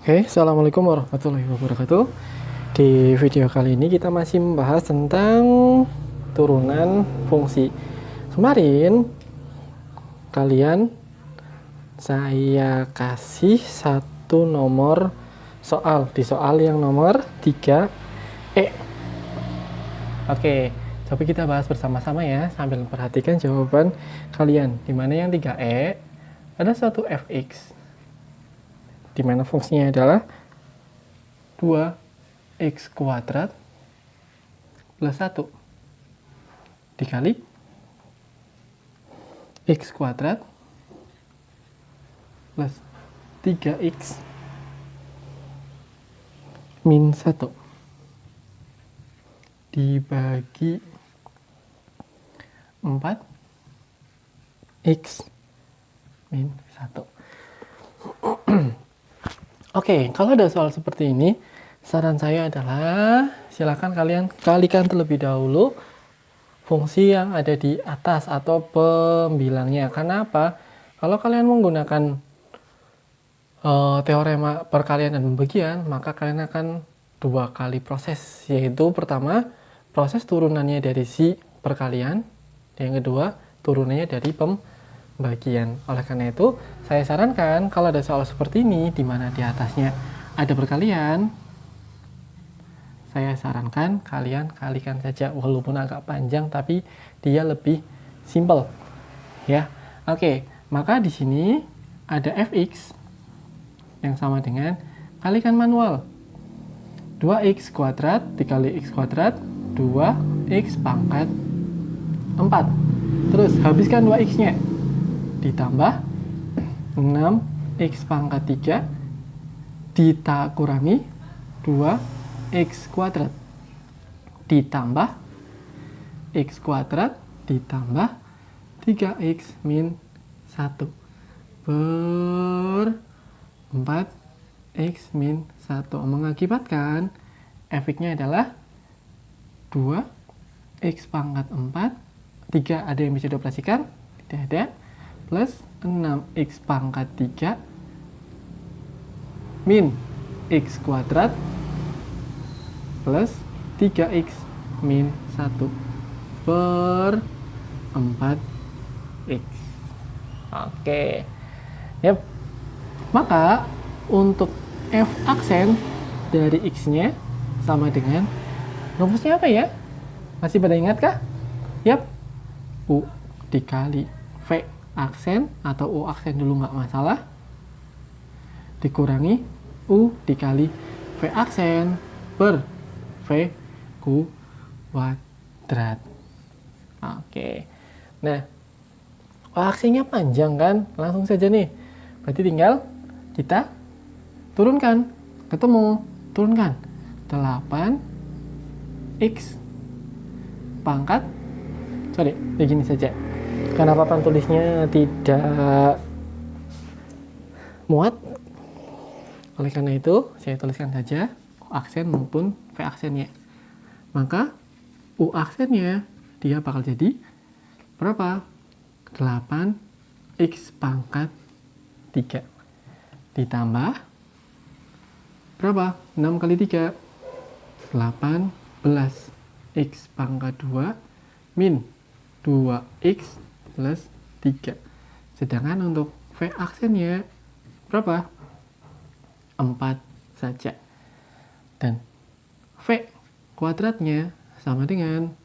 Oke, Assalamualaikum warahmatullahi wabarakatuh. Di video kali ini kita masih membahas tentang turunan fungsi. Kemarin kalian saya kasih satu nomor soal di soal yang nomor 3E. Oke, coba kita bahas bersama-sama ya sambil perhatikan jawaban kalian. Dimana yang 3E ada suatu fx di mana fungsinya adalah 2x kuadrat plus 1 dikali x kuadrat plus 3x min 1 dibagi 4x min 1. Oke, kalau ada soal seperti ini, saran saya adalah silakan kalian kalikan terlebih dahulu fungsi yang ada di atas atau pembilangnya. Karena apa? Kalau kalian menggunakan teorema perkalian dan pembagian, maka kalian akan dua kali proses, yaitu pertama proses turunannya dari si perkalian, yang kedua turunannya dari pembagian. Oleh karena itu, saya sarankan kalau ada soal seperti ini di mana di atasnya ada perkalian, saya sarankan kalian kalikan saja, walaupun agak panjang tapi dia lebih simple ya. Oke, maka di sini ada fx yang sama dengan kalikan manual 2x kuadrat dikali x kuadrat 2x pangkat 4. Terus habiskan 2x nya ditambah 6x pangkat 3 dikurangi 2x kuadrat ditambah x kuadrat ditambah 3x min 1 per 4x min 1 mengakibatkan efeknya adalah 2x pangkat 4 3 ada yang bisa dioperasikan? Tidak ada. Plus 6x pangkat 3 min x kuadrat plus 3x min 1 per 4x. Oke. Yap. Maka untuk f aksen dari x-nya sama dengan rumusnya apa ya? Masih pada ingat kah? Yap. U dikali v aksen atau u aksen dulu nggak masalah, dikurangi u dikali v aksen per v kuadrat. Oke. Nah, u aksennya panjang kan? Langsung saja nih. Berarti tinggal kita turunkan. Ketemu. Turunkan. 8x pangkat. Sorry, begini saja. Karena papan tulisnya tidak muat, oleh karena itu saya tuliskan saja U aksen maupun V aksennya. Maka U aksennya dia bakal jadi berapa? 8x pangkat 3 ditambah berapa? 6 kali 3 18x pangkat 2 min 2x plus 3. Sedangkan untuk V aksennya berapa? 4 saja. Dan V kuadratnya sama dengan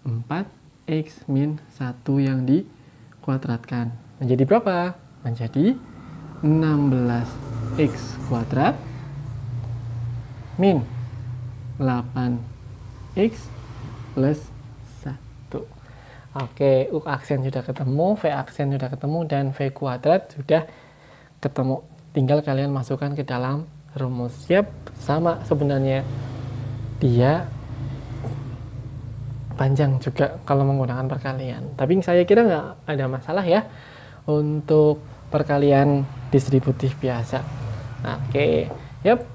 4x min 1 yang dikuadratkan. Menjadi berapa? Menjadi 16x kuadrat min 8x plus 1. Oke, U aksen sudah ketemu, V aksen sudah ketemu, dan V kuadrat sudah ketemu. Tinggal kalian masukkan ke dalam rumus. Siap, sama sebenarnya. Dia panjang juga kalau menggunakan perkalian. Tapi saya kira nggak ada masalah ya untuk perkalian distributif biasa. Oke, yap.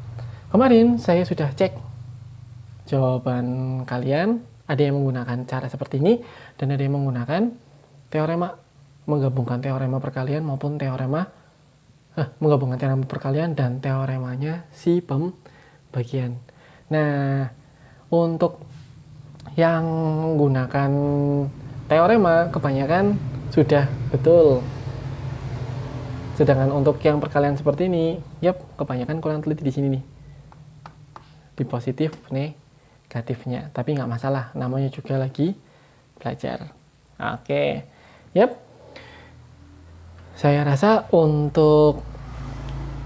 Kemarin saya sudah cek jawaban kalian. Ada yang menggunakan cara seperti ini dan ada yang menggunakan teorema, menggabungkan teorema perkalian maupun teorema menggabungkan teorema perkalian dan teoremanya si pembagian. Nah, untuk yang menggunakan teorema kebanyakan sudah betul. Sedangkan untuk yang perkalian seperti ini, kebanyakan kurang teliti di sini nih. Di positif, negatifnya. Tapi nggak masalah, namanya juga lagi belajar. Oke, saya rasa untuk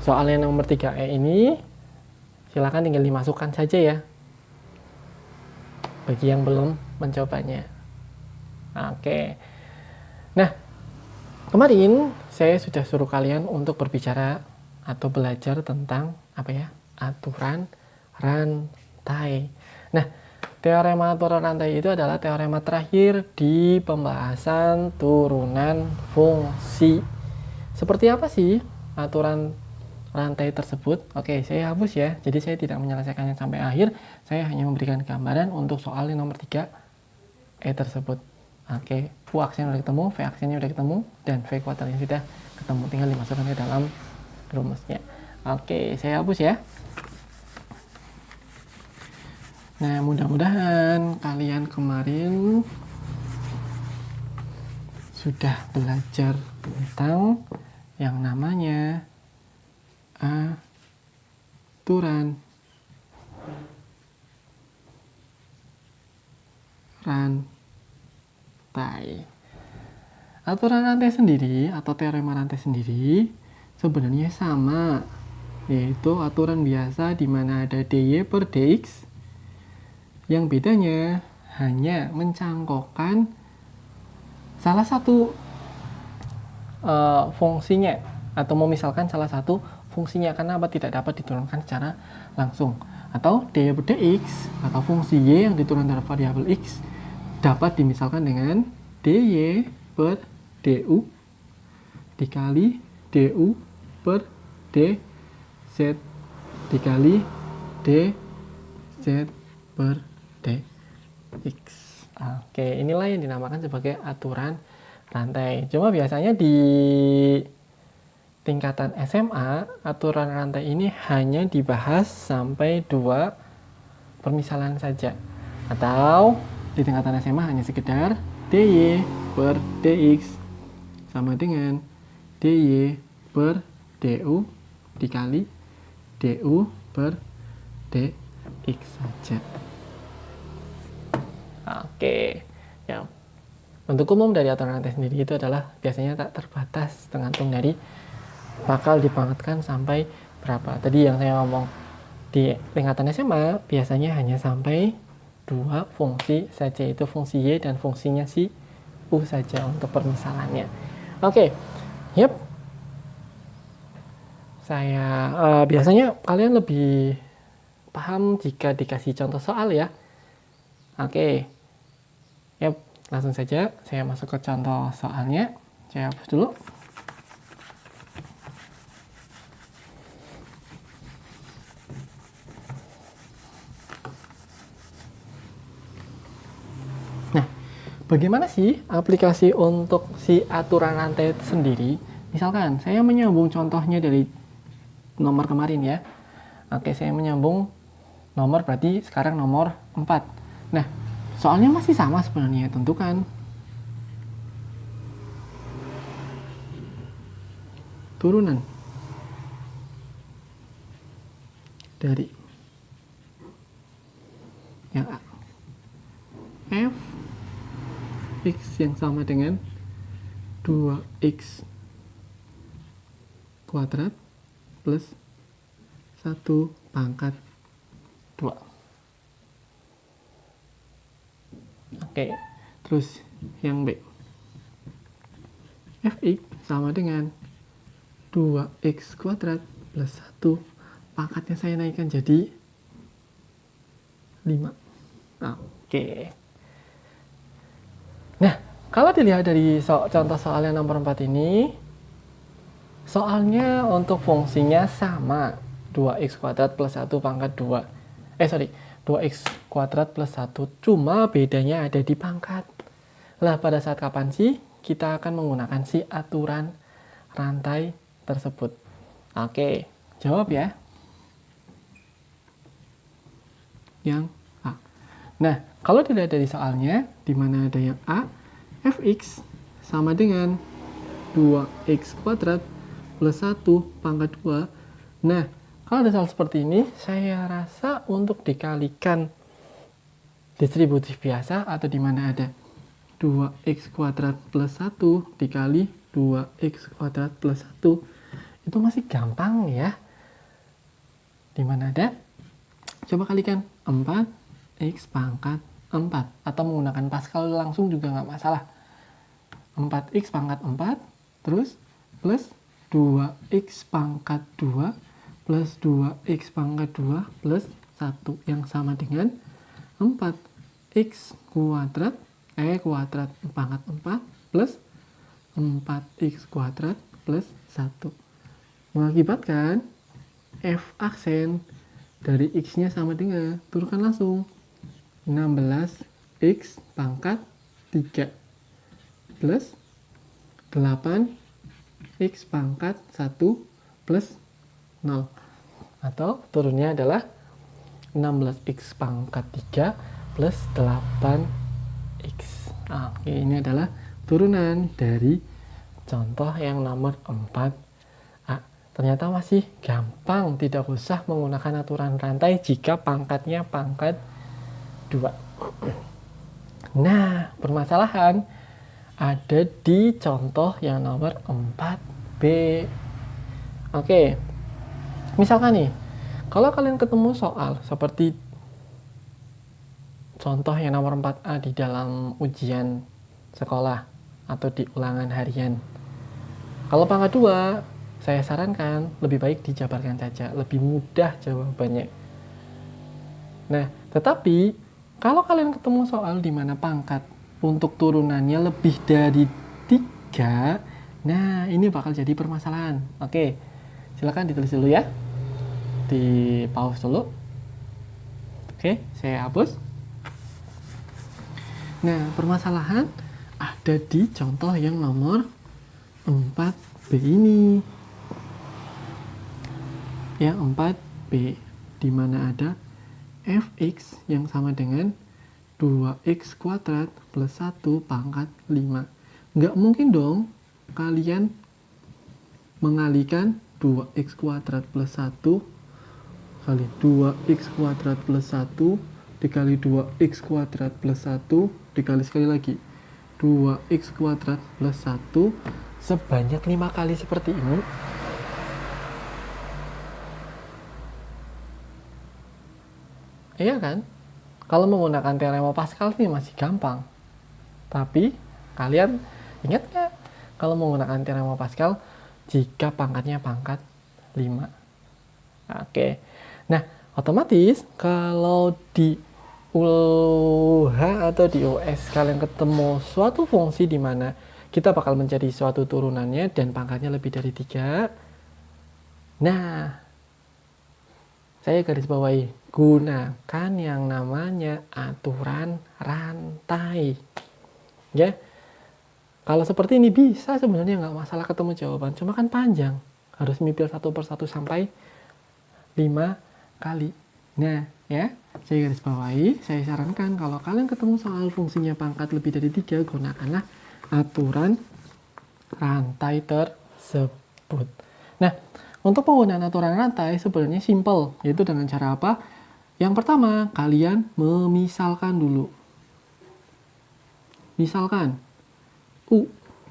soal yang nomor 3E ini, silakan tinggal dimasukkan saja ya. Bagi yang belum mencobanya. Oke. Nah, kemarin saya sudah suruh kalian untuk berbicara atau belajar tentang aturan rantai. Nah, teorema aturan rantai itu adalah teorema terakhir di pembahasan turunan fungsi. Seperti apa sih aturan rantai tersebut? Oke, saya hapus ya. Jadi saya tidak menyelesaikannya sampai akhir. Saya hanya memberikan gambaran untuk soal yang nomor 3E tersebut. Oke, U aksennya udah ketemu, V aksennya udah ketemu, dan V kuadratnya sudah ketemu. Tinggal dimasukkan ke dalam rumusnya. Oke, saya hapus ya. Nah, mudah-mudahan kalian kemarin sudah belajar tentang yang namanya aturan rantai. Aturan rantai sendiri atau teorema rantai sendiri sebenarnya sama, yaitu aturan biasa di mana ada dy per dx. Yang bedanya hanya mencangkokkan salah satu fungsinya, atau memisalkan salah satu fungsinya, karena tidak dapat diturunkan secara langsung. Atau dy per dx atau fungsi y yang diturunkan dari variabel x dapat dimisalkan dengan dy per du dikali du per dz dikali dz per dx. Oke, inilah yang dinamakan sebagai aturan rantai. Cuma biasanya di tingkatan SMA, aturan rantai ini hanya dibahas sampai 2 permisalan saja. Atau di tingkatan SMA hanya sekedar dy per dx sama dengan dy per du dikali du per dx saja. Oke, ya. Untuk umum dari aturan rantai sendiri itu adalah biasanya tak terbatas, tergantung dari bakal dipangkatkan sampai berapa. Tadi yang saya ngomong di tingkatan SMA biasanya hanya sampai 2 fungsi saja, itu fungsi y dan fungsinya si u saja untuk permisalannya. Oke, saya biasanya kalian lebih paham jika dikasih contoh soal ya. Oke, langsung saja saya masuk ke contoh soalnya. Saya hapus dulu. Nah, bagaimana sih aplikasi untuk si aturan rantai sendiri? Misalkan saya menyambung contohnya dari nomor kemarin ya. Oke, saya menyambung nomor, berarti sekarang nomor 4. Nah, soalnya masih sama sebenarnya, tentukan turunan dari yang A, f x yang sama dengan 2x kuadrat plus 1 pangkat 2. Oke, terus yang B, fx sama dengan 2x kuadrat plus 1 pangkatnya saya naikkan jadi 5. Oke. Nah, kalau dilihat dari contoh soal yang nomor 4 ini, soalnya untuk fungsinya sama, 2x kuadrat plus 1 pangkat 2. 2x kuadrat plus 1, cuma bedanya ada di pangkat. Lah, pada saat kapan sih kita akan menggunakan si aturan rantai tersebut? Oke, jawab ya. Yang A. Nah, kalau tidak dari soalnya, di mana ada yang A, fx sama dengan 2x kuadrat plus 1 pangkat 2. Nah, kalau ada soal seperti ini, saya rasa untuk dikalikan distributif biasa atau di mana ada 2x kuadrat plus 1 dikali 2x kuadrat plus 1 itu masih gampang ya. Di mana ada, coba kalikan 4x pangkat 4 atau menggunakan Pascal langsung juga nggak masalah. 4x pangkat 4 terus plus 2x pangkat 2 plus 2x pangkat 2 plus 1 yang sama dengan 4x kuadrat kuadrat pangkat 4 plus 4x kuadrat plus 1 mengakibatkan f aksen dari x-nya sama dengan, turunkan langsung, 16x pangkat 3 plus 8x pangkat 1 plus 0. Atau turunnya adalah 16x pangkat 3 plus 8x. Oke, ini adalah turunan dari contoh yang nomor 4A. Ternyata masih gampang, tidak usah menggunakan aturan rantai jika pangkatnya pangkat 2. Nah, permasalahan ada di contoh yang nomor 4B. Oke, misalkan nih, kalau kalian ketemu soal seperti contoh yang nomor 4A di dalam ujian sekolah atau di ulangan harian. Kalau pangkat 2, saya sarankan lebih baik dijabarkan saja, lebih mudah jawabannya. Nah, tetapi kalau kalian ketemu soal di mana pangkat untuk turunannya lebih dari 3, nah ini bakal jadi permasalahan. Oke, silakan ditulis dulu ya. Di pause dulu. Oke, saya hapus. Nah, permasalahan ada di contoh yang nomor 4B ini. Yang 4B, di mana ada fx yang sama dengan 2x kuadrat plus 1 pangkat 5. Nggak mungkin dong kalian mengalihkan 2x kuadrat plus 1 kali 2x kuadrat plus 1 dikali 2x kuadrat plus 1 dikali sekali lagi 2x kuadrat plus 1 sebanyak 5 kali seperti ini. Iya kan? Kalau menggunakan teorema Pascal ini masih gampang. Tapi kalian ingat nggak kalau menggunakan teorema Pascal jika pangkatnya pangkat 5? Oke. Nah, otomatis kalau di UH atau di US kalian ketemu suatu fungsi di mana kita bakal mencari suatu turunannya dan pangkatnya lebih dari 3. Nah, saya garis bawahi, gunakan yang namanya aturan rantai. Ya, kalau seperti ini bisa sebenarnya nggak masalah ketemu jawaban, cuma kan panjang, harus mipil satu persatu sampai 5 kali. Nah, ya, saya garis bawahi, saya sarankan kalau kalian ketemu soal fungsinya pangkat lebih dari 3, gunakanlah aturan rantai tersebut. Nah, untuk penggunaan aturan rantai sebenarnya simple, yaitu dengan cara apa? Yang pertama, kalian memisalkan dulu. Misalkan,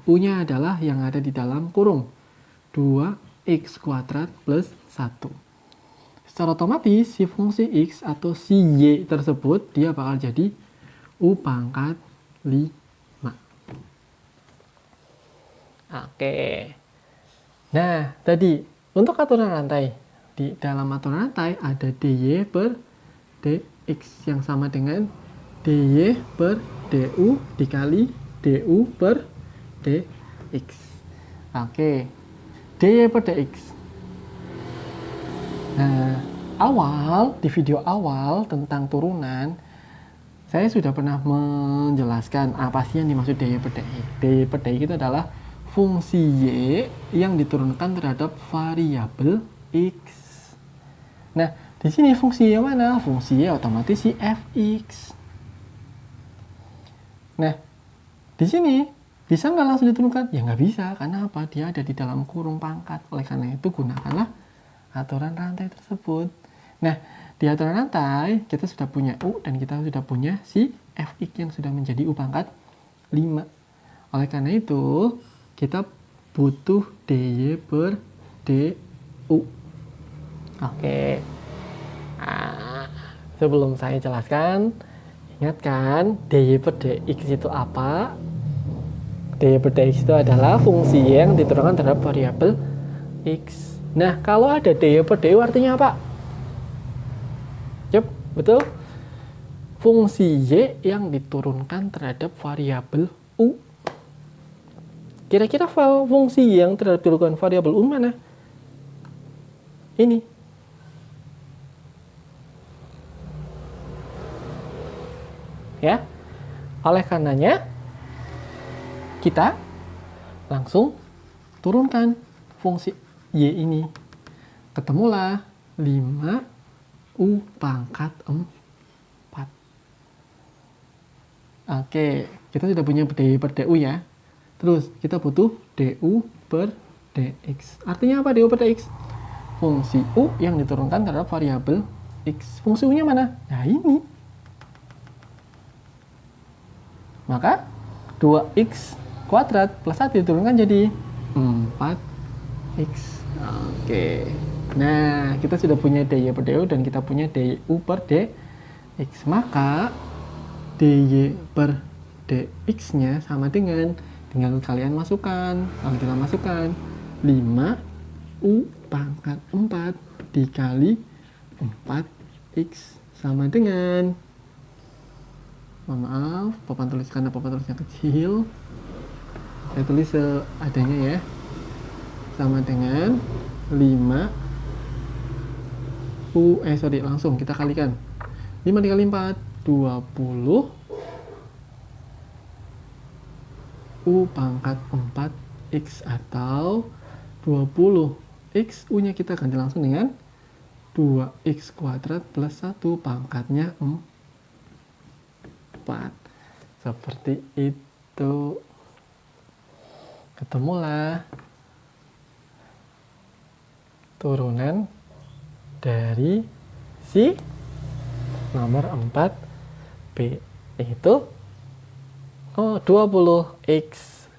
U-nya adalah yang ada di dalam kurung 2x kuadrat plus 1. Secara otomatis, si fungsi x atau si y tersebut, dia bakal jadi U pangkat 5. Oke. Nah, tadi untuk aturan rantai, di dalam aturan rantai ada dy per dx yang sama dengan dy per du dikali du per dx. Oke, dy per dx. Nah, di video awal tentang turunan, saya sudah pernah menjelaskan apa sih yang dimaksud dy per dx. Dy per dx itu adalah fungsi Y yang diturunkan terhadap variabel X. Nah, di sini fungsi Y mana? Fungsi Y otomatis si Fx. Nah, di sini bisa nggak langsung diturunkan? Ya nggak bisa, karena apa? Dia ada di dalam kurung pangkat. Oleh karena itu, gunakanlah aturan rantai tersebut. Nah, di aturan rantai, kita sudah punya U dan kita sudah punya si Fx yang sudah menjadi U pangkat 5. Oleh karena itu, kita butuh dy per du. Oke. Nah, sebelum saya jelaskan, ingatkan dy per dx itu apa? Dy per dx itu adalah fungsi yang diturunkan terhadap variabel x. Nah, kalau ada dy per du artinya apa? Yep, betul. Fungsi y yang diturunkan terhadap variabel u. Kira-kira fungsi y yang terhadap diturunkan variabel u mana? Ini. Ya. Oleh karenanya, kita langsung turunkan fungsi y ini. Ketemulah 5u pangkat 4. Oke, kita sudah punya dy per du ya. Terus kita butuh du per dx. Artinya apa du per dx? Fungsi u yang diturunkan terhadap variabel x. Fungsi u-nya mana? Nah, ini. Maka 2x kuadrat plus 1 diturunkan jadi 4x. Oke. Nah, kita sudah punya dy per du dan kita punya du per dx. Maka dy per dx-nya sama dengan, tinggal kalian masukkan. Kalau kita masukkan 5u pangkat 4 dikali 4x sama dengan, mohon maaf, papan tulis karena papan tulisnya kecil, saya tulis seadanya ya, sama dengan 5 langsung kita kalikan 5 dikali 4 20 u pangkat 4x, atau 20x u nya kita ganti langsung dengan 2x kuadrat plus 1 pangkatnya 4. Seperti itu. Ketemulah turunan dari si nomor 4b, itu 20x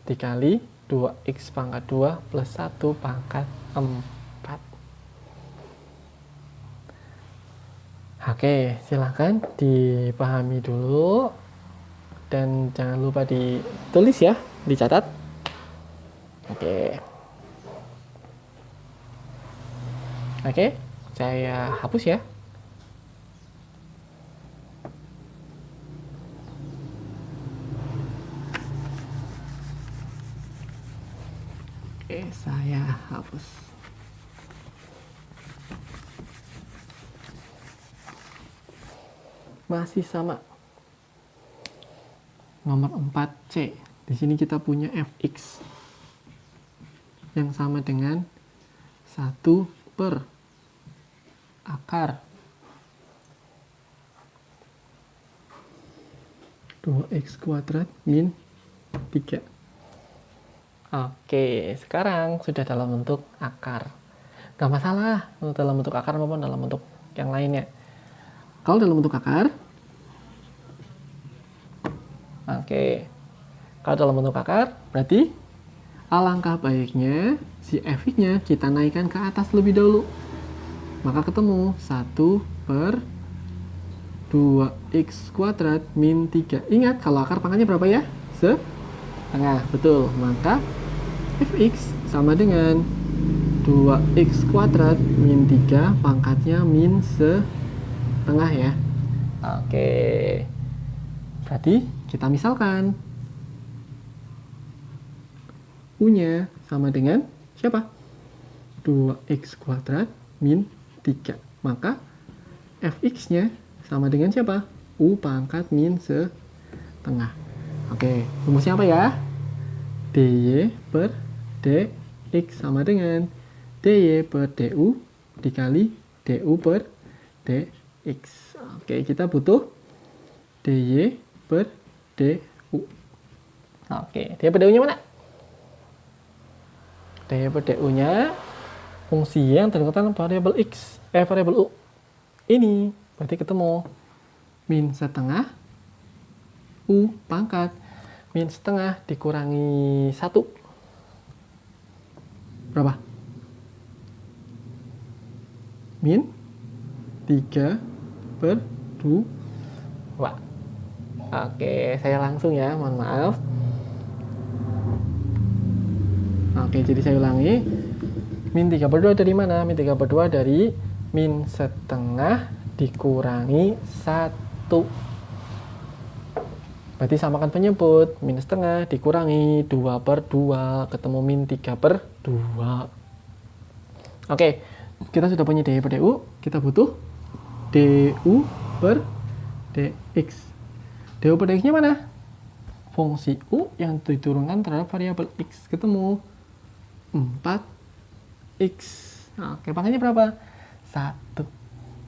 dikali 2x pangkat 2 plus 1 pangkat 4. Oke, silahkan dipahami dulu dan jangan lupa ditulis ya, dicatat. Oke. Oke, saya hapus ya. Oke, saya hapus. Masih sama. Nomor 4C. Di sini kita punya fx yang sama dengan 1 per akar 2x kuadrat min 3. Oke, sekarang sudah dalam bentuk akar. Gak masalah dalam bentuk akar maupun dalam bentuk yang lainnya. Kalau dalam bentuk akar, oke, kalau dalam bentuk akar, berarti alangkah baiknya si fx-nya kita naikkan ke atas lebih dahulu. Maka ketemu 1 per 2x kuadrat min 3. Ingat, kalau akar pangkatnya berapa ya? Setengah, betul. Maka fx sama dengan 2x kuadrat min 3 pangkatnya min setengah ya. Oke, berarti kita misalkan u-nya sama dengan siapa? 2x kuadrat min 3. Maka fx-nya sama dengan siapa? U pangkat min setengah. Oke, rumusnya apa ya? dy per dx sama dengan dy per du dikali du per dx. Oke, kita butuh dy per du. Oke, dy per du-nya mana? Dy per du-nya fungsi yang terkait variabel x, variabel u. Ini berarti ketemu min setengah u pangkat min setengah dikurangi 1. Berapa? Min 3 per 2. Oke, saya langsung ya, mohon maaf. Oke, jadi saya ulangi. Min 3 per 2 dari mana? Min 3 per 2 dari min setengah dikurangi 1. Berarti samakan penyebut, min setengah dikurangi 2 per 2, ketemu min 3 per 2. Oke, kita sudah punya dy per du, kita butuh du per dx. Du per dx-nya mana? Fungsi u yang diturunkan terhadap variabel x, ketemu 4x. Oke, pangkatnya berapa? 1.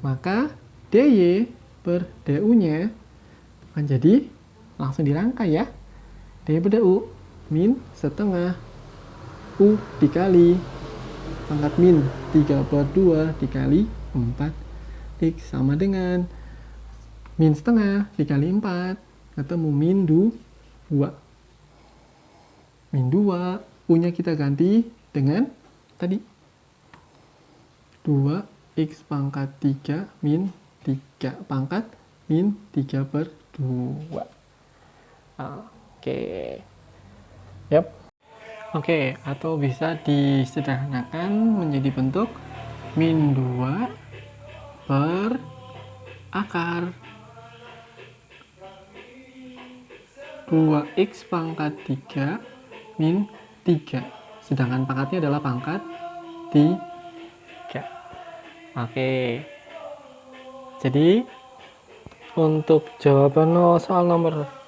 Maka dy per du-nya akan jadi langsung dirangkai ya. dy per du min setengah u dikali pangkat min 3 per 2 dikali 4 x sama dengan min setengah dikali 4 ketemu min 2. Min 2 u nya kita ganti dengan tadi 2x pangkat 3 min 3 pangkat min 3 per 2. Oke. Yap. Oke, atau bisa disederhanakan menjadi bentuk min 2 per akar 2x pangkat 3 min 3. Sedangkan pangkatnya adalah pangkat 3. Oke. Jadi untuk jawaban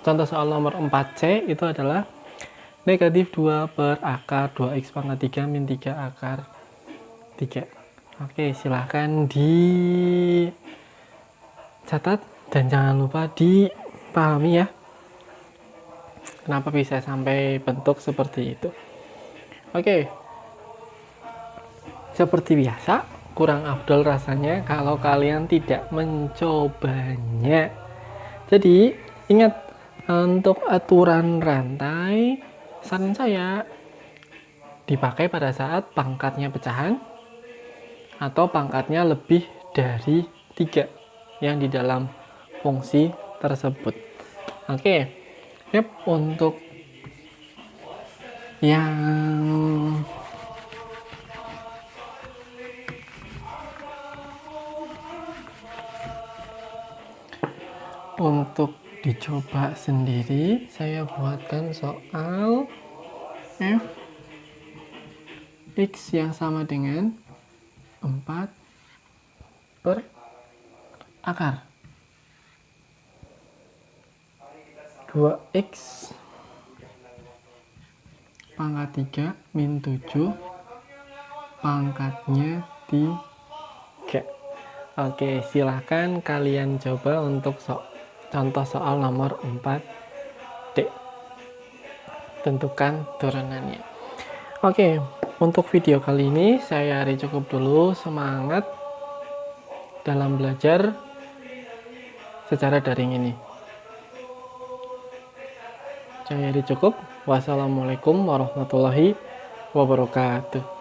contoh soal nomor 4C itu adalah negatif 2 per akar 2x pangkat 3 min 3 akar 3. Oke, silahkan dicatat dan jangan lupa dipahami ya. Kenapa bisa sampai bentuk seperti itu. Oke. Seperti biasa, kurang afdol rasanya kalau kalian tidak mencobanya. Jadi, ingat untuk aturan rantai, saran saya dipakai pada saat pangkatnya pecahan atau pangkatnya lebih dari 3 yang di dalam fungsi tersebut. Oke, yep, untuk yang dicoba sendiri, saya buatkan soal f x yang sama dengan 4 per akar 2x pangkat 3 min 7 pangkatnya 3. Oke, silahkan kalian coba untuk contoh soal nomor 4D. Tentukan turunannya. Oke, untuk video kali ini saya cukup dulu. Semangat dalam belajar secara daring ini. Saya cukup. Wassalamualaikum warahmatullahi wabarakatuh.